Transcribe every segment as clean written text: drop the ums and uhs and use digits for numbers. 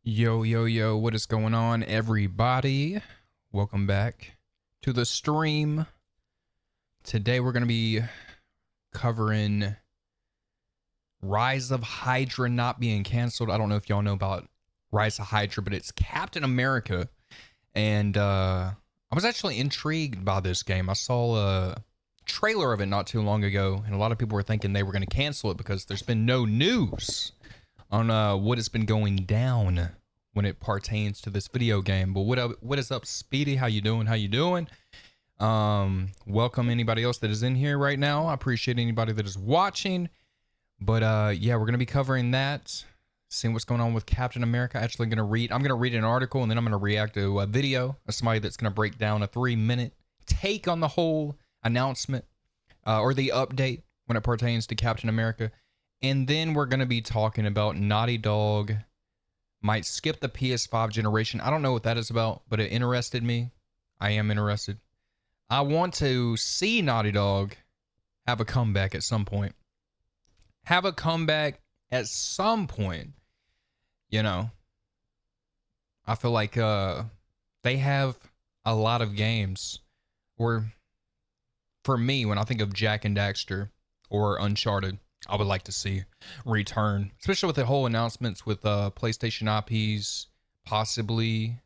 Yo, yo, yo, what is going on, everybody? Welcome back to the stream. Today we're going to be covering Rise of Hydra not being canceled. I don't know if y'all know about Rise of Hydra, but it's Captain America. And I was actually intrigued by this game. I saw a trailer of it not too long ago, and a lot of people were thinking they were going to cancel it because there's been no news on what has been going down when it pertains to this video game. But what is up, Speedy? How you doing? Welcome anybody else that is in here right now. I appreciate anybody that is watching. But yeah, we're gonna be covering that, seeing what's going on with Captain America. I'm gonna read an article, and then I'm gonna react to a video of somebody that's gonna break down a 3-minute take on the whole announcement or the update when it pertains to Captain America. And then we're going to be talking about Naughty Dog might skip the PS5 generation. I don't know what that is about, but it interested me. I am interested. I want to see Naughty Dog have a comeback at some point. You know, I feel like they have a lot of games. Or for me, when I think of Jak and Daxter or Uncharted, I would like to see return, especially with the whole announcements with PlayStation IPs possibly,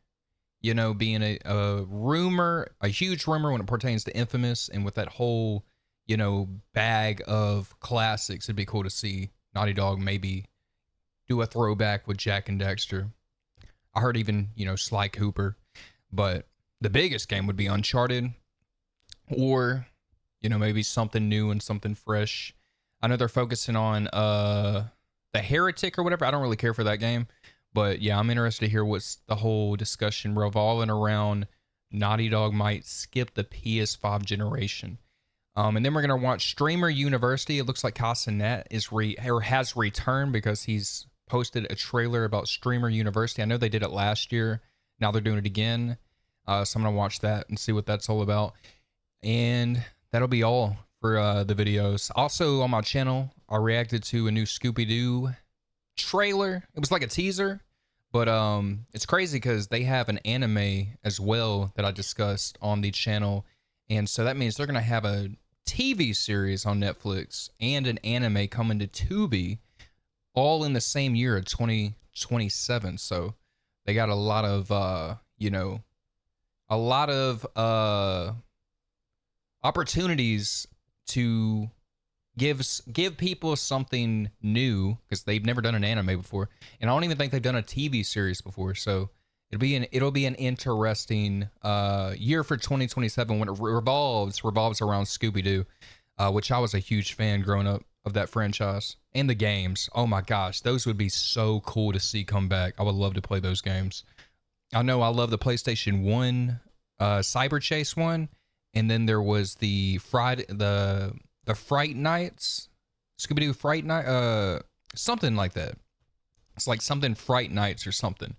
being a rumor, a huge rumor when it pertains to Infamous, and with that whole, bag of classics. It'd be cool to see Naughty Dog maybe do a throwback with Jak and Daxter. I heard even, Sly Cooper, but the biggest game would be Uncharted, or, maybe something new and something fresh. I know they're focusing on the Heretic or whatever. I don't really care for that game. But yeah, I'm interested to hear what's the whole discussion revolving around Naughty Dog might skip the PS5 generation. And then we're going to watch Streamer University. It looks like Casanat has returned because he's posted a trailer about Streamer University. I know they did it last year. Now they're doing it again. So I'm going to watch that and see what that's all about. And that'll be all for the videos. Also on my channel, I reacted to a new Scooby-Doo trailer. It was like a teaser, but it's crazy because they have an anime as well that I discussed on the channel, and so that means they're gonna have a TV series on Netflix and an anime coming to Tubi, all in the same year of 2027. So they got a lot of opportunities to give people something new, because they've never done an anime before, and I don't even think they've done a TV series before. So it'll be an interesting year for 2027 when it revolves around Scooby-Doo, which I was a huge fan growing up of that franchise and the games. Oh my gosh, those would be so cool to see come back. I would love to play those games. I know I love the PlayStation 1 Cyber Chase one. And then there was the Fright Nights, Scooby-Doo Fright Night, something like that. It's like something Fright Nights or something.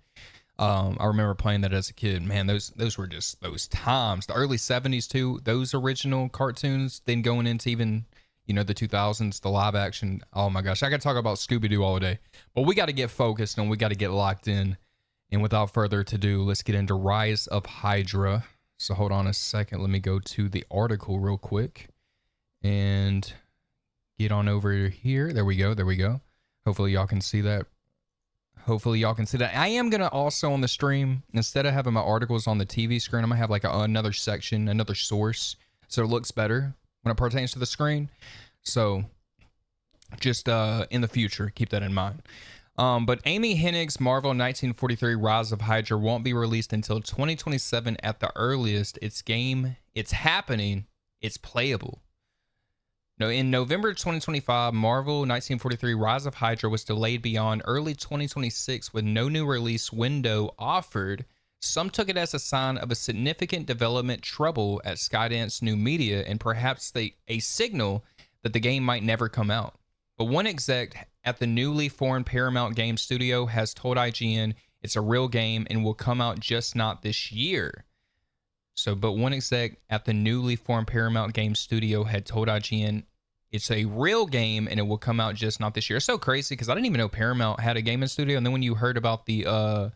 I remember playing that as a kid. Man, those were just those times. The early 70s too, those original cartoons, then going into even, the 2000s, the live action. Oh my gosh, I could talk about Scooby-Doo all day. But we got to get focused and we got to get locked in. And without further ado, let's get into Rise of Hydra. So hold on a second. Let me go to the article real quick and get on over here. There we go. Hopefully y'all can see that. I am going to also on the stream, instead of having my articles on the TV screen, I'm going to have like another section, another source, so it looks better when it pertains to the screen. So just in the future, keep that in mind. But Amy Hennig's Marvel 1943 Rise of Hydra won't be released until 2027 at the earliest. It's happening, it's playable. No, in November 2025, Marvel 1943 Rise of Hydra was delayed beyond early 2026 with no new release window offered. Some took it as a sign of a significant development trouble at Skydance New Media and perhaps a signal that the game might never come out. But one exec at the newly formed Paramount Game Studio has told IGN it's a real game and will come out just not this year. But one exec at the newly formed Paramount Game Studio had told IGN It's a real game, and it will come out just not this year. It's so crazy because I didn't even know Paramount had a gaming studio. And then when you heard about the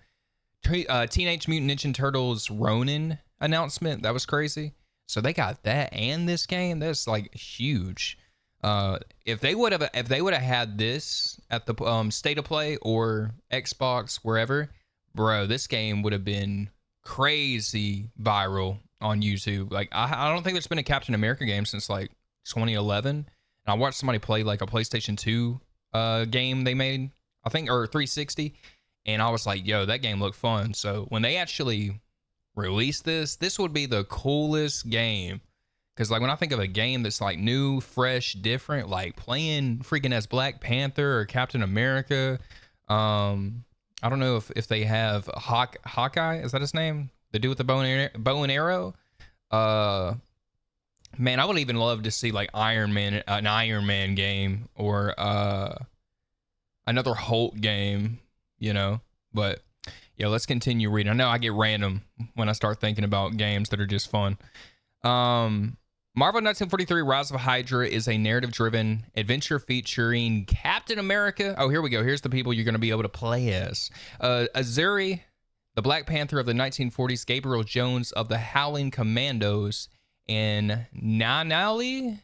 Teenage Mutant Ninja Turtles Ronin announcement, that was crazy. So they got that and this game. That's like huge. If they would have had this at the State of Play or Xbox, wherever, bro, this game would have been crazy viral on YouTube. Like I don't think there's been a Captain America game since like 2011. And I watched somebody play like a PlayStation 2 game they made, I think, or 360, and I was like, yo, that game looked fun. So when they actually release this would be the coolest game. Because like when I think of a game that's like new, fresh, different, like playing freaking as Black Panther or Captain America. I don't know if they have Hawkeye, is that his name? The dude with the bow and arrow. Man, I would even love to see like an Iron Man game, or another Hulk game, you know. But yeah, let's continue reading. I know I get random when I start thinking about games that are just fun. Marvel 1943 Rise of Hydra is a narrative-driven adventure featuring Captain America. Oh, here we go. Here's the people you're going to be able to play as. Azuri, the Black Panther of the 1940s, Gabriel Jones of the Howling Commandos, and Nanali,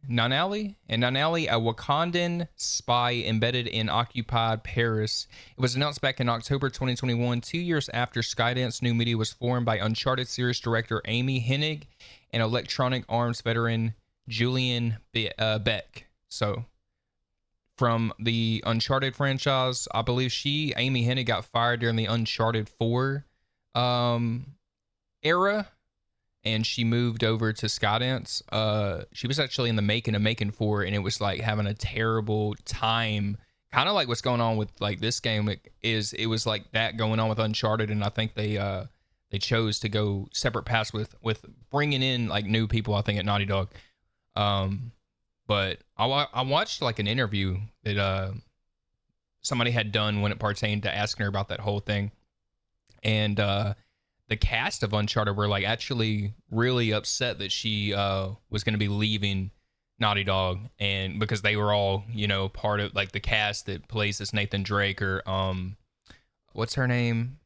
a Wakandan spy embedded in occupied Paris. It was announced back in October 2021, 2 years after Skydance New Media was formed by Uncharted series director Amy Hennig and Electronic Arms veteran Julian Beck. So, from the Uncharted franchise, I believe Amy Hennig, got fired during the Uncharted 4 era, and she moved over to Skydance. She was actually in the making of Making 4, and it was like having a terrible time. Kind of like what's going on with like this game. It was like that going on with Uncharted, and I think they chose to go separate paths with bringing in like new people, I think, at Naughty Dog. But I watched like an interview that somebody had done when it pertained to asking her about that whole thing, and the cast of Uncharted were like actually really upset that she was going to be leaving Naughty Dog, and because they were all, you know, part of like the cast that plays this Nathan Drake, or what's her name,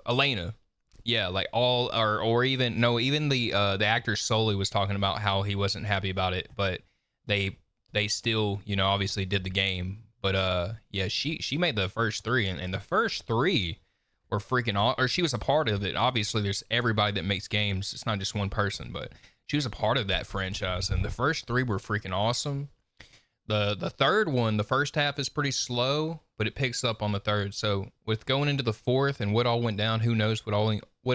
Elena. Yeah, like all, or even the actor Sully was talking about how he wasn't happy about it, but they still, you know, obviously did the game. But yeah, she made the first three, and the first three were freaking or she was a part of it. Obviously, there's everybody that makes games. It's not just one person, but she was a part of that franchise, and the first three were freaking awesome. The third one, the first half is pretty slow, but it picks up on the third. So with going into the fourth and what all went down, who knows what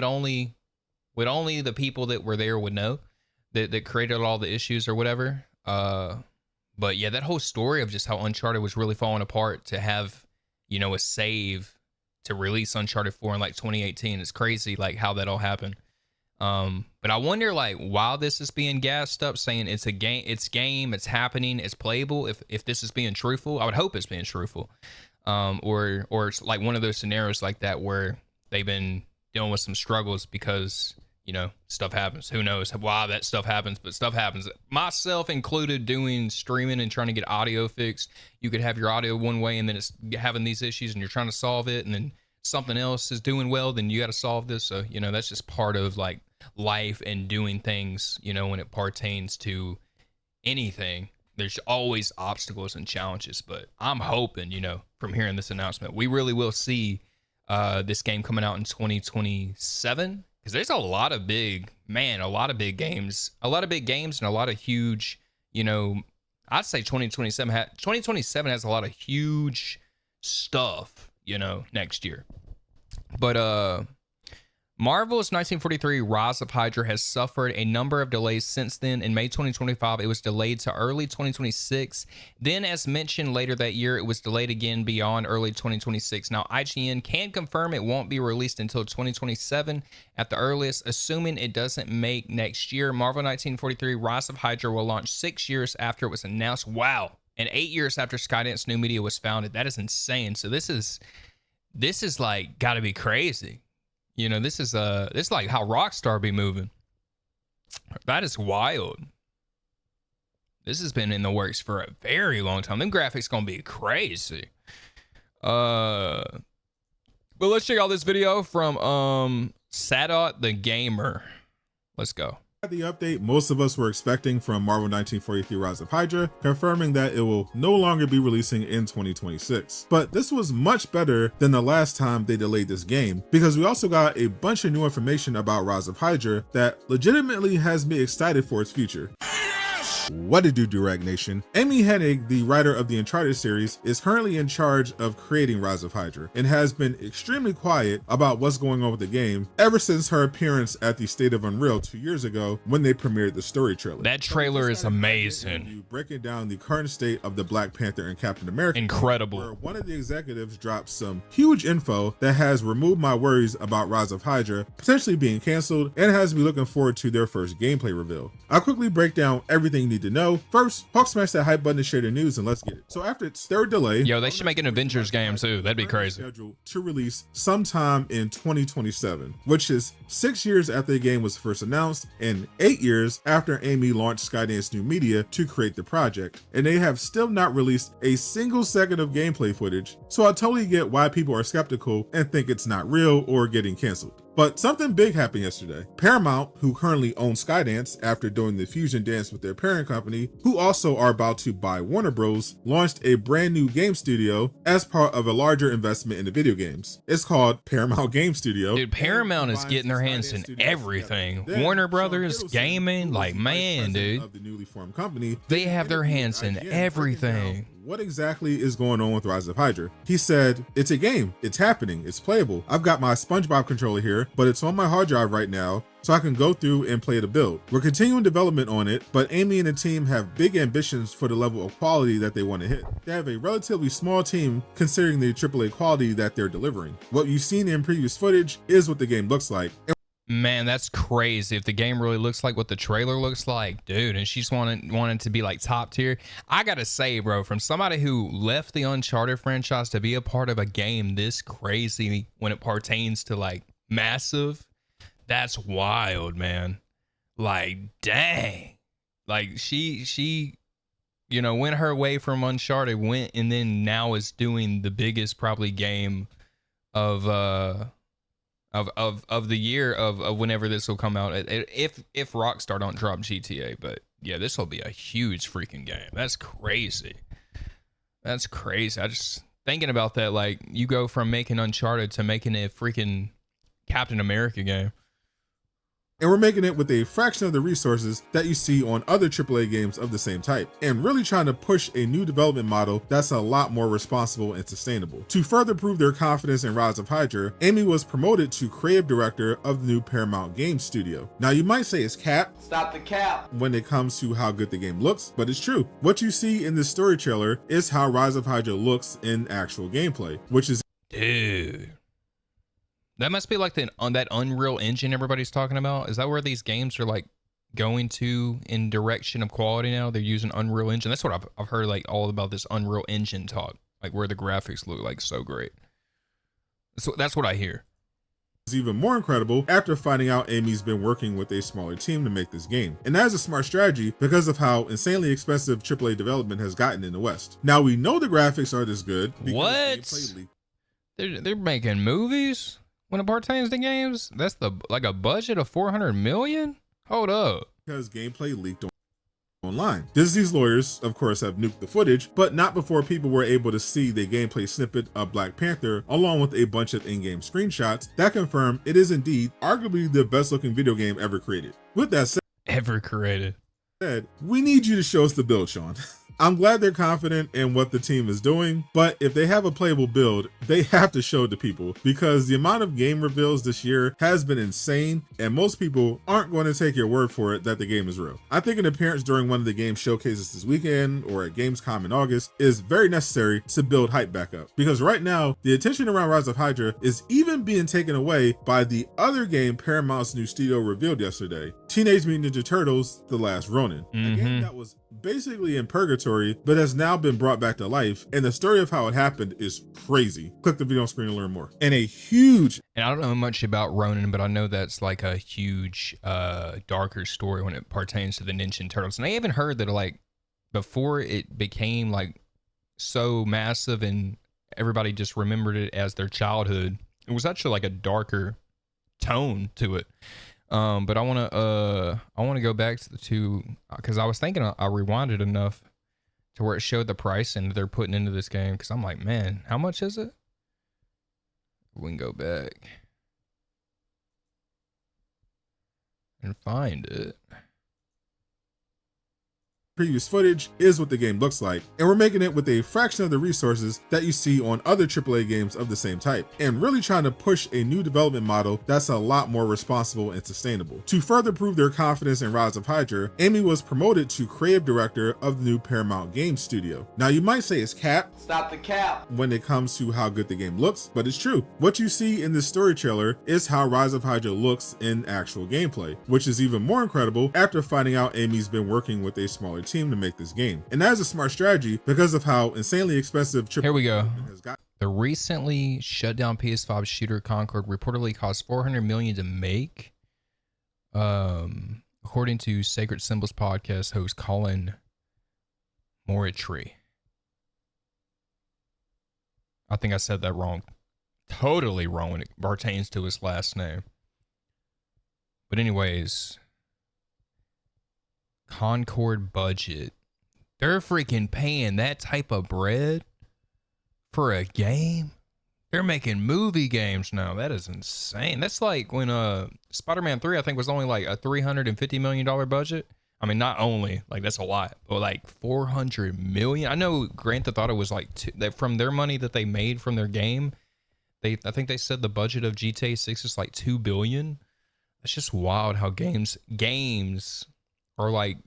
only the people that were there would know, that created all the issues or whatever. But yeah, that whole story of just how Uncharted was really falling apart, to have, you know, a save to release Uncharted 4 in like 2018. It's crazy like how that all happened. But I wonder, like, while this is being gassed up, saying it's a game, it's happening, it's playable, if this is being truthful, I would hope it's being truthful. Or it's like one of those scenarios like that where they've been dealing with some struggles because, you know, stuff happens. Who knows why that stuff happens, but stuff happens. Myself included, doing streaming and trying to get audio fixed. You could have your audio one way and then it's having these issues and you're trying to solve it, and then something else is doing well, then you got to solve this. So, you know, that's just part of like life and doing things, you know, when it pertains to anything. There's always obstacles and challenges, but I'm hoping, you know, from hearing this announcement, we really will see this game coming out in 2027, because there's a lot of big games, and a lot of huge, you know, I'd say 2027 has a lot of huge stuff, you know, next year. But Marvel's 1943 Rise of Hydra has suffered a number of delays since then. In May 2025, it was delayed to early 2026. Then, as mentioned later that year, it was delayed again beyond early 2026. Now, IGN can confirm it won't be released until 2027 at the earliest, assuming it doesn't make next year. Marvel 1943 Rise of Hydra will launch 6 years after it was announced. Wow. And 8 years after Skydance New Media was founded. That is insane. So this is like got to be crazy. You know, this is like how Rockstar be moving. That is wild. This has been in the works for a very long time. Them graphics gonna be crazy. But let's check out this video from Sadot the Gamer. Let's go. The update most of us were expecting from Marvel 1943 Rise of Hydra, confirming that it will no longer be releasing in 2026. But this was much better than the last time they delayed this game, because we also got a bunch of new information about Rise of Hydra that legitimately has me excited for its future. What to do, Durag Nation? Amy Hennig, the writer of the Uncharted series, is currently in charge of creating Rise of Hydra and has been extremely quiet about what's going on with the game ever since her appearance at the State of Unreal 2 years ago when they premiered the story trailer. That trailer is amazing. Breaking down the current state of the Black Panther and Captain America. Incredible. Where one of the executives dropped some huge info that has removed my worries about Rise of Hydra potentially being canceled and has me looking forward to their first gameplay reveal. I'll quickly break down everything you need to know. First, Hawk smash that hype button to share the news and let's get it. So after its third delay, yo, they should make an Avengers game too. That'd be crazy. Scheduled to release sometime in 2027, which is 6 years after the game was first announced and 8 years after Amy launched Skydance New Media to create the project. And they have still not released a single second of gameplay footage. So I totally get why people are skeptical and think it's not real or getting canceled. But something big happened yesterday. Paramount, who currently owns Skydance after doing the fusion dance with their parent company, who also are about to buy Warner Bros., launched a brand new game studio as part of a larger investment into video games. It's called Paramount Game Studio. Dude, Paramount is getting their hands in everything. Warner Brothers, gaming, like, man, dude. Of the newly formed company, they have their hands in everything. What exactly is going on with Rise of Hydra? He said, it's a game, it's happening, it's playable. I've got my SpongeBob controller here, but it's on my hard drive right now, so I can go through and play the build. We're continuing development on it, but Amy and the team have big ambitions for the level of quality that they want to hit. They have a relatively small team considering the AAA quality that they're delivering. What you've seen in previous footage is what the game looks like. Man, that's crazy. If the game really looks like what the trailer looks like, dude, and she's wanted to be like top tier. I gotta say, bro, from somebody who left the Uncharted franchise to be a part of a game this crazy when it pertains to like massive, that's wild, man. Like, dang. Like she you know, went her way from Uncharted, went and then now is doing the biggest probably game of the year of whenever this will come out, if Rockstar don't drop GTA. But yeah, this will be a huge freaking game. That's crazy. That's crazy. I just thinking about that, like, you go from making Uncharted to making a freaking Captain America game. And we're making it with a fraction of the resources that you see on other AAA games of the same type, and really trying to push a new development model that's a lot more responsible and sustainable. To further prove their confidence in Rise of Hydra, Amy was promoted to creative director of the new Paramount Game Studio. Now you might say it's cap. Stop the cap. When it comes to how good the game looks, but it's true. What you see in this story trailer is how Rise of Hydra looks in actual gameplay, which is... Dude. That must be like on that Unreal Engine everybody's talking about. Is that where these games are like going to in direction of quality now? They're using Unreal Engine. That's what I've heard, like all about this Unreal Engine talk, like where the graphics look like so great. So that's what I hear. It's even more incredible after finding out Amy's been working with a smaller team to make this game. And that is a smart strategy because of how insanely expensive AAA development has gotten in the West. Now we know the graphics are this good. What? They're making movies? When it pertains to games, that's like a budget of 400 million? Hold up. Because gameplay leaked online. Disney's lawyers, of course, have nuked the footage, but not before people were able to see the gameplay snippet of Black Panther, along with a bunch of in-game screenshots that confirm it is indeed arguably the best looking video game ever created. With that said, we need you to show us the build, Sean. I'm glad they're confident in what the team is doing, but if they have a playable build, they have to show it to people because the amount of game reveals this year has been insane and most people aren't going to take your word for it that the game is real. I think an appearance during one of the game showcases this weekend or at Gamescom in August is very necessary to build hype back up, because right now the attention around Rise of Hydra is even being taken away by the other game Paramount's new studio revealed yesterday, Teenage Mutant Ninja Turtles: The Last Ronin, a game that was basically in purgatory but has now been brought back to life, and the story of how it happened is crazy. Click the video on screen to learn more. And a huge, and I don't know much about Ronin, but I know that's like a huge darker story when it pertains to the Ninja Turtles. And I even heard that like before it became like so massive and everybody just remembered it as their childhood, it was actually like a darker tone to it. But I want to go back to because I was thinking I rewinded enough to where it showed the price and they're putting into this game, because I'm like, man, how much is it? We can go back and find it. previous footage is what the game looks like, and we're making it with a fraction of the resources that you see on other AAA games of the same type, and really trying to push a new development model that's a lot more responsible and sustainable. To further prove their confidence in Rise of Hydra, Amy was promoted to creative director of the new Paramount Games studio. Now you might say it's cap. Stop the cap. When it comes to how good the game looks, but it's true. What you see in this story trailer is how Rise of Hydra looks in actual gameplay, which is even more incredible after finding out Amy's been working with a smaller team to make this game. And that is a smart strategy because of how insanely expensive AAA Here we go. has got. The recently shut down PS5 shooter Concord reportedly cost $400 million to make. According to Sacred Symbols podcast host Colin Moritry. I think I said that wrong. Totally wrong when it pertains to his last name. But anyways, Concord budget. They're freaking paying that type of bread for a game? They're making movie games now. That is insane. That's like when Spider-Man 3, I think, was only like a $350 million budget. I mean, not only, like, that's a lot, but like $400 million. I know Grand Theft Auto was like, from their money that they made from their game, I think they said the budget of GTA 6 is like $2 billion. It's just wild how games are like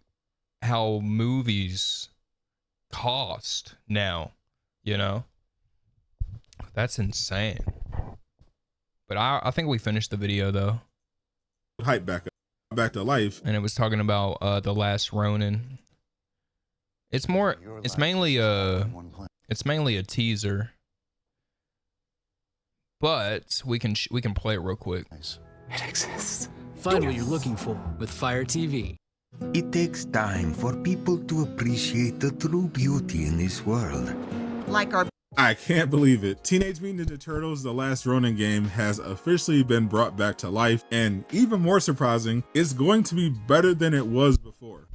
how movies cost now, you know? That's insane. But I think we finished the video though. Hype back to life. And it was talking about The Last Ronin. It's mainly a teaser. But we can play it real quick. It exists. Find what you're looking for with Fire TV. It takes time for people to appreciate the true beauty in this world. Like our I can't believe it. Teenage Mutant Ninja Turtles: The Last Ronin game has officially been brought back to life, and even more surprising, it's going to be better than it was before.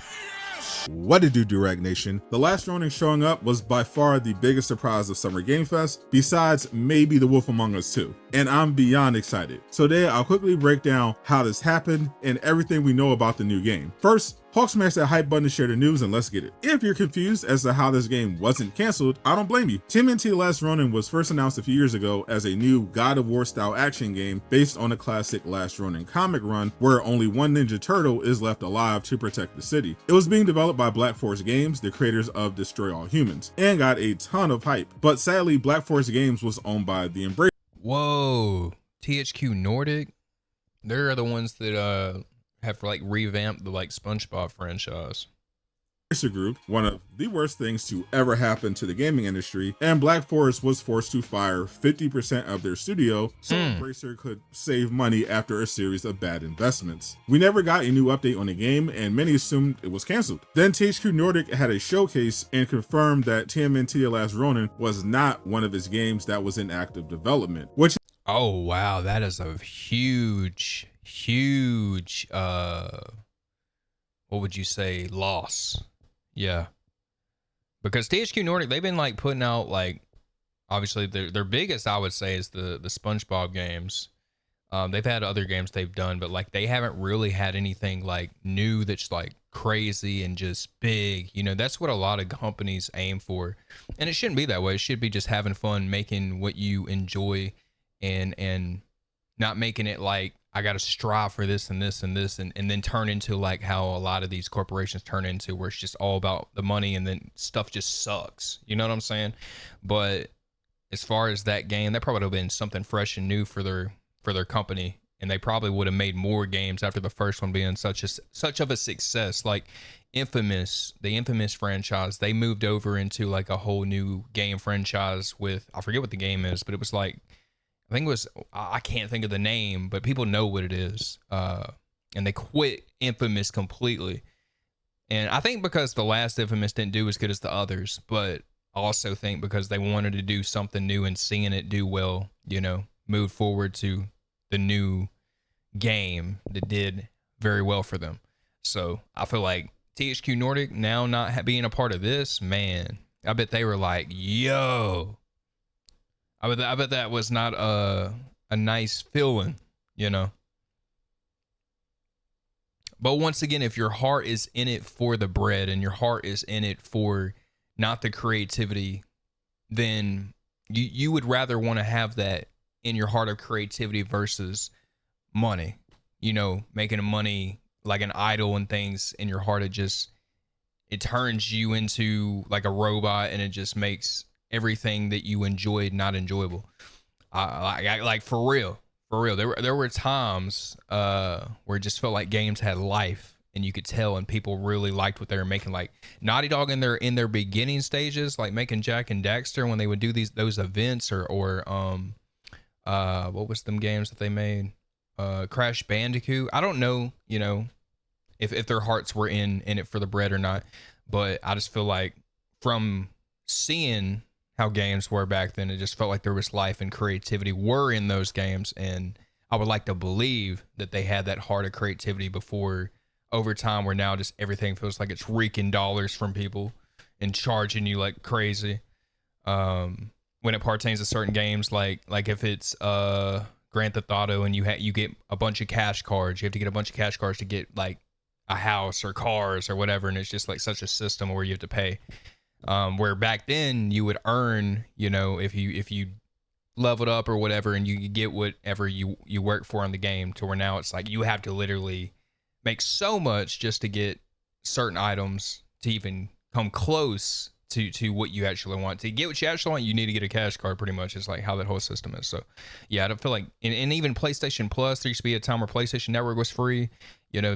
What did you do, Rag Nation? The Last Ronin showing up was by far the biggest surprise of Summer Game Fest, besides maybe The Wolf Among Us 2, and I'm beyond excited. So today I'll quickly break down how this happened and everything we know about the new game. First, Hulk smash that hype button to share the news and let's get it. If you're confused as to how this game wasn't canceled, I don't blame you. TMNT The Last Ronin was first announced a few years ago as a new God of War style action game based on the classic Last Ronin comic run where only one Ninja Turtle is left alive to protect the city. It was being developed by Black Forest Games, the creators of Destroy All Humans, and got a ton of hype. But sadly, Black Forest Games was owned by the Embracer. Whoa, THQ Nordic? They're the ones that have like revamped the like SpongeBob franchise. Group, one of the worst things to ever happen to the gaming industry, and Black Forest was forced to fire 50% of their studio so Embracer could save money after a series of bad investments. We never got a new update on the game, and many assumed it was canceled. Then THQ Nordic had a showcase and confirmed that TMNT The Last Ronin was not one of its games that was in active development, which Oh wow, that is a huge what would you say, loss. Yeah, because THQ Nordic, they've been like putting out like, obviously their biggest, I would say, is the SpongeBob games. They've had other games they've done, but like they haven't really had anything like new that's like crazy and just big. You know, that's what a lot of companies aim for, and it shouldn't be that way. It should be just having fun, making what you enjoy, and not making it like I got to strive for this and this and this, and then turn into like how a lot of these corporations turn into, where it's just all about the money and then stuff just sucks. You know what I'm saying? But as far as that game, that probably would have been something fresh and new for their company and they probably would have made more games after the first one being such of a success. Like Infamous, the Infamous franchise, they moved over into like a whole new game franchise with, I forget what the game is, but it was like, I think it was, I can't think of the name, but people know what it is. And they quit Infamous completely. And I think because the last Infamous didn't do as good as the others, but I also think because they wanted to do something new and seeing it do well, you know, move forward to the new game that did very well for them. So I feel like THQ Nordic now not being a part of this, man, I bet they were like, yo, I bet that was not a nice feeling, you know. But once again, if your heart is in it for the bread and your heart is in it for not the creativity, then you would rather want to have that in your heart of creativity versus money. You know, making money like an idol and things in your heart, it turns you into like a robot, and it just makes everything that you enjoyed not enjoyable. Like for real. There were times where it just felt like games had life, and you could tell, and people really liked what they were making. Like Naughty Dog in their beginning stages, like making Jak and Daxter, when they would do those events, or what was them games that they made? Crash Bandicoot. I don't know, you know, if their hearts were in it for the bread or not, but I just feel like from seeing how games were back then, it just felt like there was life and creativity were in those games, and I would like to believe that they had that heart of creativity before, over time, where now just everything feels like it's reeking dollars from people and charging you like crazy. When it pertains to certain games, like if it's Grand Theft Auto and you get a bunch of cash cards, you have to get a bunch of cash cards to get like a house or cars or whatever, and it's just like such a system where you have to pay. Where back then you would earn, you know, if you leveled up or whatever, and you get whatever you work for in the game, to where now it's like you have to literally make so much just to get certain items to even come close to what you actually want. To get what you actually want, you need to get a cash card, pretty much. It's like how that whole system is. So yeah, I don't feel like, and even PlayStation Plus, there used to be a time where PlayStation Network was free. You know,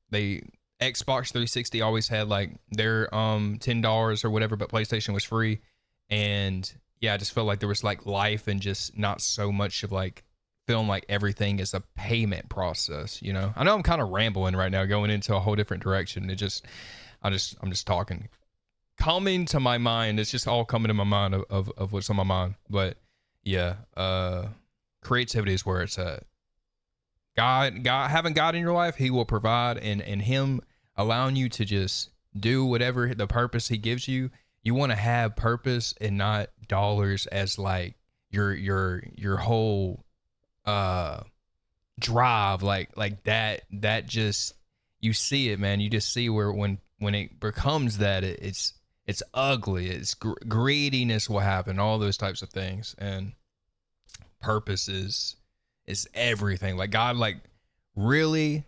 they Xbox 360 always had like their $10 or whatever, but PlayStation was free. And yeah, I just felt like there was like life, and just not so much of like feeling like everything is a payment process, you know. I know I'm kind of rambling right now, going into a whole different direction. I'm just talking, coming to my mind. It's just all coming to my mind of what's on my mind. But yeah, creativity is where it's at. God, having God in your life, he will provide, and him allowing you to just do whatever the purpose he gives you. You want to have purpose and not dollars as like your whole drive, like that just, you see it, man. You just see where when it becomes that, it's ugly. It's greediness will happen, all those types of things. And purpose is everything. Like God, like really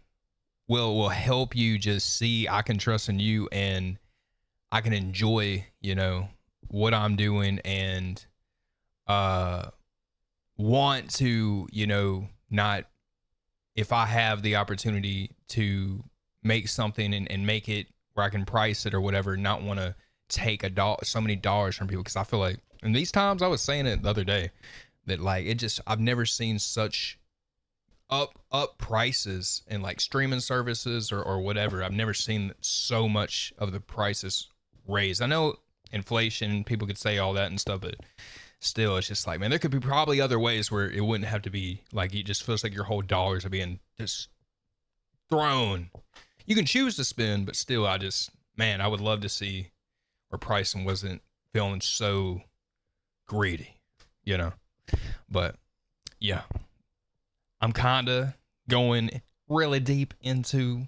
will help you just see, I can trust in you, and I can enjoy, you know, what I'm doing, and want to, you know, not, if I have the opportunity to make something and make it where I can price it or whatever, not want to take so many dollars from people. Because I feel like in these times, I was saying it the other day, that like I've never seen such up prices in like streaming services or whatever. I've never seen so much of the prices raised. I know inflation, people could say all that and stuff, but still, it's just like, man, there could be probably other ways where it wouldn't have to be like, it just feels like your whole dollars are being just thrown. You can choose to spend, but still, I would love to see where pricing wasn't feeling so greedy, you know. But yeah, I'm kind of going really deep into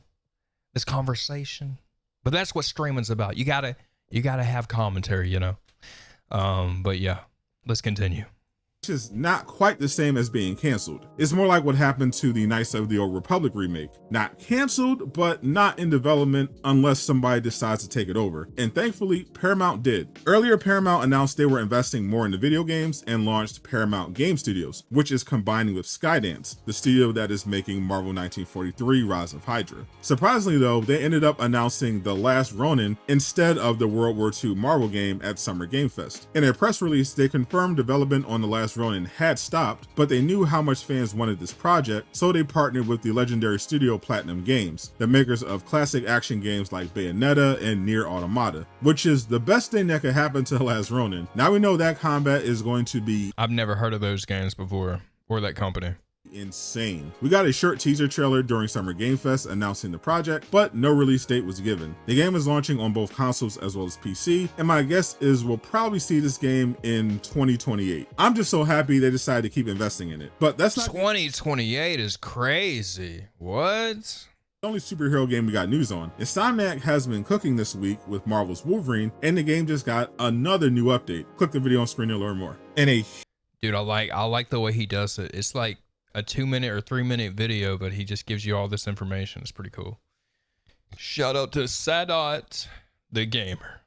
this conversation, but that's what streaming's about. You gotta have commentary, you know. But yeah, let's continue. is not quite the same as being canceled. It's more like what happened to the Knights of the Old Republic remake. Not canceled, but not in development unless somebody decides to take it over. And thankfully, Paramount did. Earlier, Paramount announced they were investing more into video games and launched Paramount Game Studios, which is combining with Skydance, the studio that is making Marvel 1943 Rise of Hydra. Surprisingly though, they ended up announcing The Last Ronin instead of the World War II Marvel game at Summer Game Fest. In a press release, they confirmed development on The Last Ronin had stopped, but they knew how much fans wanted this project, so they partnered with the legendary studio Platinum Games, the makers of classic action games like Bayonetta and Nier Automata, which is the best thing that could happen to The Last Ronin. Now we know that combat is going to be I've never heard of those games before, or that company. insane. We got a short teaser trailer during Summer Game Fest announcing the project, but no release date was given. The game is launching on both consoles as well as PC, and my guess is we'll probably see this game in 2028. I'm just so happy they decided to keep investing in it. But that's not 2028 is crazy. What? the only superhero game we got news on. Insomniac has been cooking this week with Marvel's Wolverine, and the game just got another new update. Click the video on screen to learn more. Dude, I like the way he does it. It's like a 2-minute or 3-minute video, but he just gives you all this information. It's pretty cool. Shout out to Sadot, the gamer.